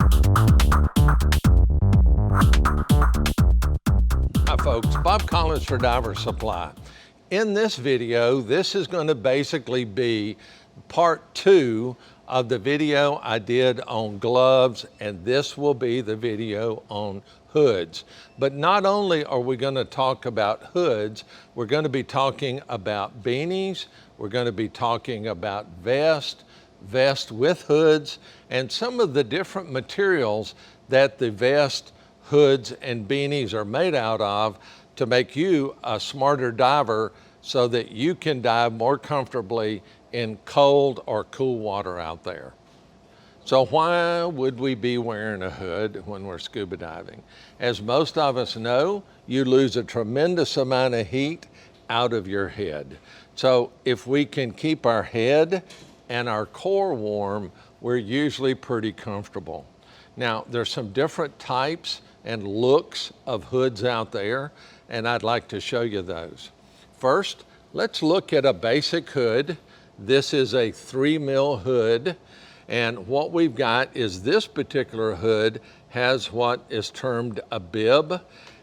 Hi folks, Bob Collins for Diver Supply. In this video, this is going to basically be part 2 of the video I did on gloves, and this will be the video on hoods. But not only are we going to talk about hoods, we're going to be talking about beanies, we're going to be talking about vest with hoods, and some of the different materials that the vest, hoods, and beanies are made out of to make you a smarter diver so that you can dive more comfortably in cold or cool water out there. So why would we be wearing a hood when we're scuba diving? As most of us know, you lose a tremendous amount of heat out of your head. So if we can keep our head and our core warm, we're usually pretty comfortable. Now, there's some different types and looks of hoods out there, and I'd like to show you those. First, let's look at a basic hood. This is a 3mm hood, and what we've got is this particular hood has what is termed a bib,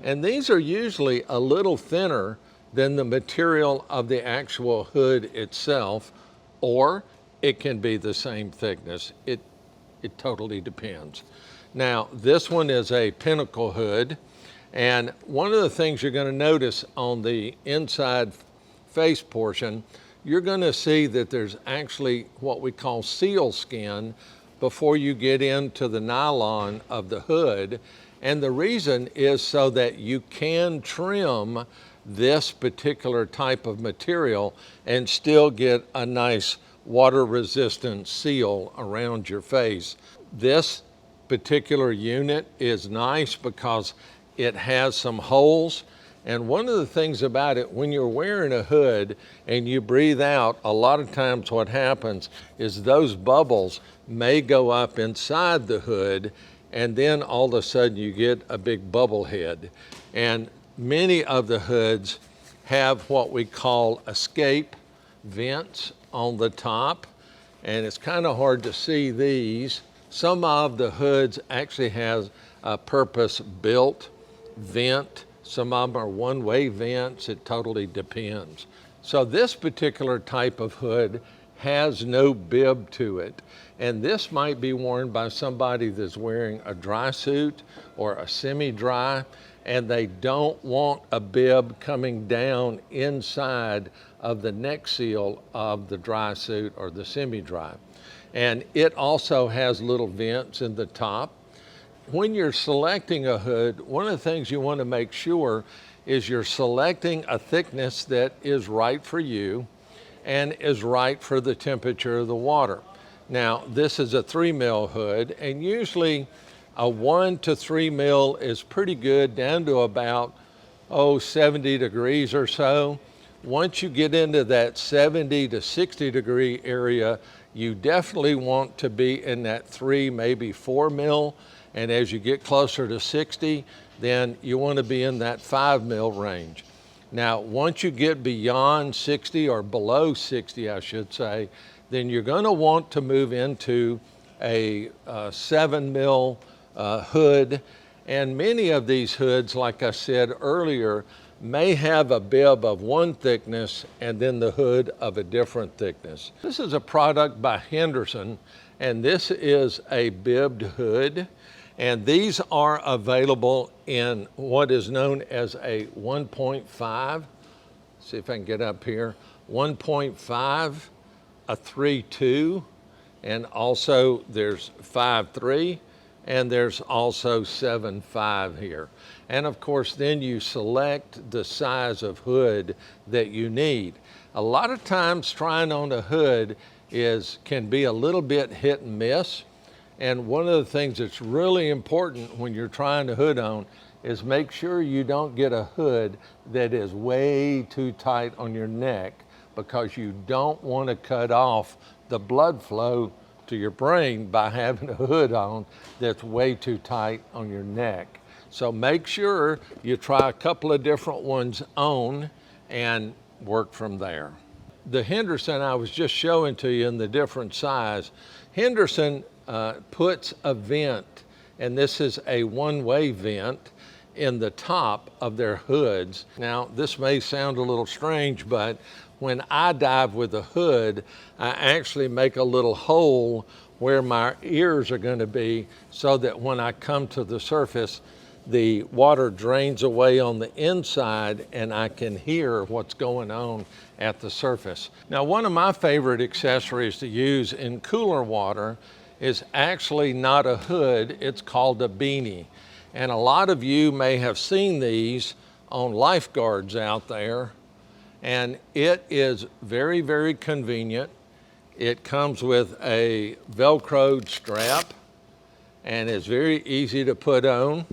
and these are usually a little thinner than the material of the actual hood itself, or it can be the same thickness. It totally depends. Now, this one is a pinnacle hood, and one of the things you're going to notice on the inside face portion, you're going to see that there's actually what we call seal skin before you get into the nylon of the hood, and the reason is so that you can trim this particular type of material and still get a nice water-resistant seal around your face. This particular unit is nice because it has some holes, and one of the things about it, when you're wearing a hood and you breathe out, a lot of times what happens is those bubbles may go up inside the hood, and then all of a sudden you get a big bubble head. And many of the hoods have what we call escape vents on the top, and it's kind of hard to see these. Some of the hoods actually has a purpose-built vent. Some of them are one-way vents. It totally depends. So this particular type of hood has no bib to it, and this might be worn by somebody that's wearing a dry suit or a semi-dry, and they don't want a bib coming down inside of the neck seal of the dry suit or the semi-dry. And it also has little vents in the top. When you're selecting a hood, one of the things you want to make sure is you're selecting a thickness that is right for you and is right for the temperature of the water. Now, this is a 3mm hood, and usually a 1 to 3mm is pretty good, down to about 70 degrees or so. Once you get into that 70 to 60 degree area, you definitely want to be in that 3, maybe 4mm, and as you get closer to 60, then you want to be in that 5mm range. Now, once you get beyond 60, or below 60, I should say, then you're going to want to move into a 7mm hood, and many of these hoods, like I said earlier, may have a bib of one thickness and then the hood of a different thickness. This is a product by Henderson, and this is a bibbed hood, and these are available in what is known as a 1.5. See if I can get up here. 1.5, a 3.2, and also there's 5.3, and there's also 7.5 here. And of course, then you select the size of hood that you need. A lot of times trying on a hood can be a little bit hit and miss. And one of the things that's really important when you're trying a hood on is make sure you don't get a hood that is way too tight on your neck, because you don't want to cut off the blood flow to your brain by having a hood on that's way too tight on your neck. So make sure you try a couple of different ones on and work from there. The Henderson I was just showing to you in the different size, Henderson puts a vent, and this is a one-way vent, in the top of their hoods. Now, this may sound a little strange, but when I dive with a hood, I actually make a little hole where my ears are going to be, so that when I come to the surface, the water drains away on the inside and I can hear what's going on at the surface. Now, one of my favorite accessories to use in cooler water is actually not a hood, it's called a beanie. And a lot of you may have seen these on lifeguards out there, and it is very, very convenient. It comes with a Velcroed strap and it's very easy to put on.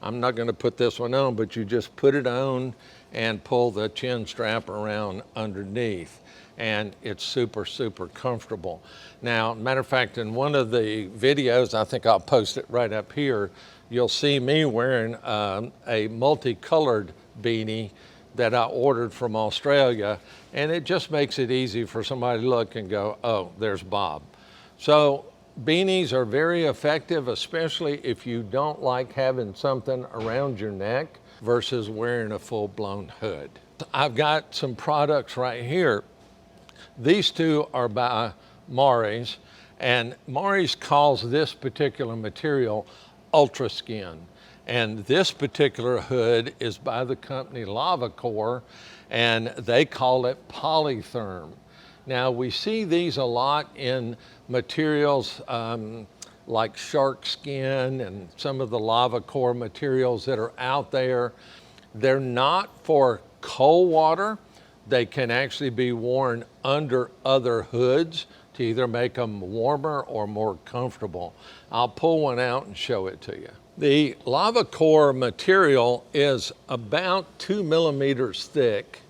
I'm not going to put this one on, but you just put it on and pull the chin strap around underneath, and it's super, super comfortable. Now, matter of fact, in one of the videos, I think I'll post it right up here, you'll see me wearing a multicolored beanie that I ordered from Australia, and it just makes it easy for somebody to look and go, oh, there's Bob. So beanies are very effective, especially if you don't like having something around your neck versus wearing a full-blown hood. I've got some products right here. These two are by Maurice, and Maurice calls this particular material Ultra Skin. And this particular hood is by the company Lavacore, and they call it Polytherm. Now, we see these a lot in materials like shark skin and some of the Lavacore materials that are out there. They're not for cold water. They can actually be worn under other hoods to either make them warmer or more comfortable. I'll pull one out and show it to you. The Lavacore material is about 2 millimeters thick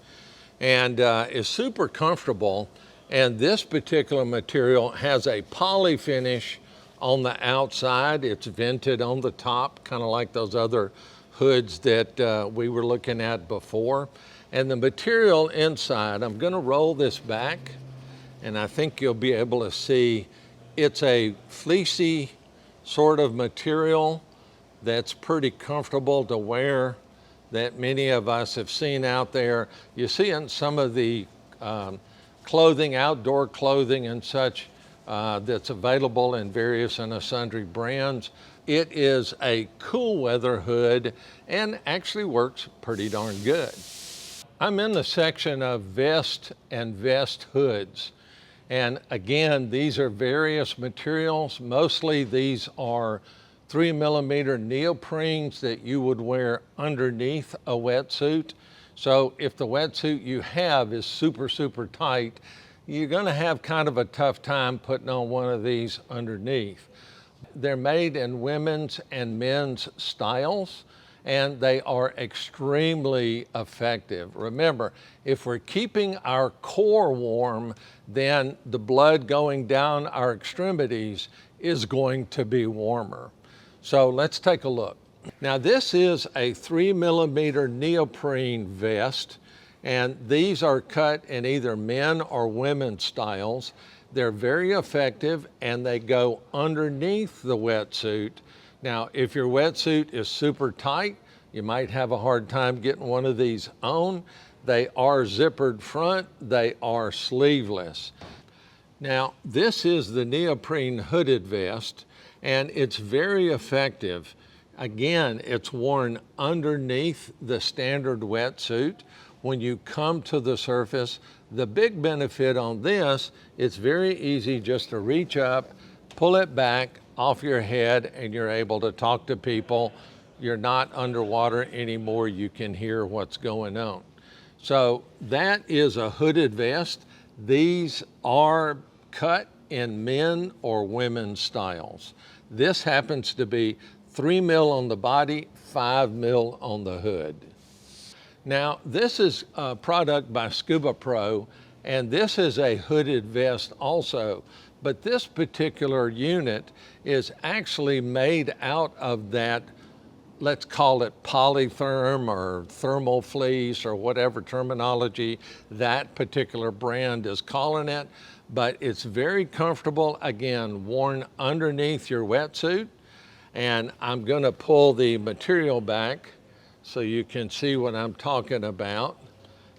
and is super comfortable. And this particular material has a poly finish on the outside. It's vented on the top, kind of like those other hoods that we were looking at before. And the material inside, I'm going to roll this back, and I think you'll be able to see it's a fleecy sort of material that's pretty comfortable to wear, that many of us have seen out there. You see in some of the clothing, outdoor clothing and such, that's available in various and sundry brands. It is a cool weather hood and actually works pretty darn good. I'm in the section of vest and vest hoods. And again, these are various materials. Mostly these are 3 millimeter neoprenes that you would wear underneath a wetsuit. So if the wetsuit you have is super, super tight, you're gonna have kind of a tough time putting on one of these underneath. They're made in women's and men's styles, and they are extremely effective. Remember, if we're keeping our core warm, then the blood going down our extremities is going to be warmer. So let's take a look. Now, this is a 3 millimeter neoprene vest, and these are cut in either men or women's styles. They're very effective, and they go underneath the wetsuit. Now, if your wetsuit is super tight, you might have a hard time getting one of these on. They are zippered front, they are sleeveless. Now, this is the neoprene hooded vest, and it's very effective. Again, it's worn underneath the standard wetsuit. When you come to the surface, the big benefit on this, it's very easy just to reach up, pull it back off your head, and you're able to talk to people. You're not underwater anymore. You can hear what's going on. So that is a hooded vest. These are cut in men or women's styles. This happens to be 3 mil on the body, 5 mil on the hood. Now, this is a product by Scuba Pro, and this is a hooded vest also, but this particular unit is actually made out of that let's call it polytherm or thermal fleece or whatever terminology that particular brand is calling it, but it's very comfortable, again, worn underneath your wetsuit. And I'm gonna pull the material back so you can see what I'm talking about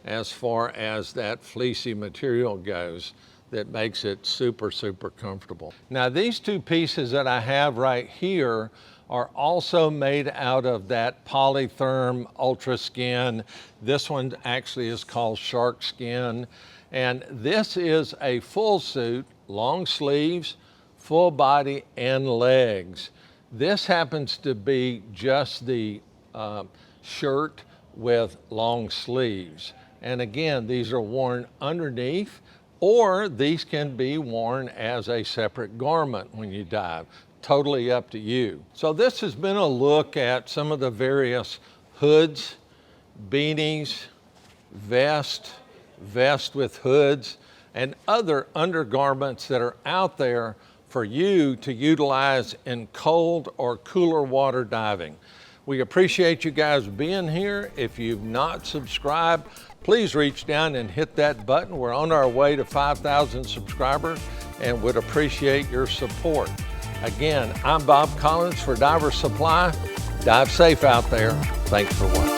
as far as that fleecy material goes that makes it super, super comfortable. Now these two pieces that I have right here are also made out of that polytherm ultra skin. This one actually is called shark skin. And this is a full suit, long sleeves, full body and legs. This happens to be just the shirt with long sleeves. And again, these are worn underneath, or these can be worn as a separate garment when you dive. Totally up to you. So this has been a look at some of the various hoods, beanies, vest with hoods, and other undergarments that are out there for you to utilize in cold or cooler water diving. We appreciate you guys being here. If you've not subscribed, please reach down and hit that button. We're on our way to 5,000 subscribers and would appreciate your support. Again, I'm Bob Collins for Diver Supply. Dive safe out there. Thanks for watching.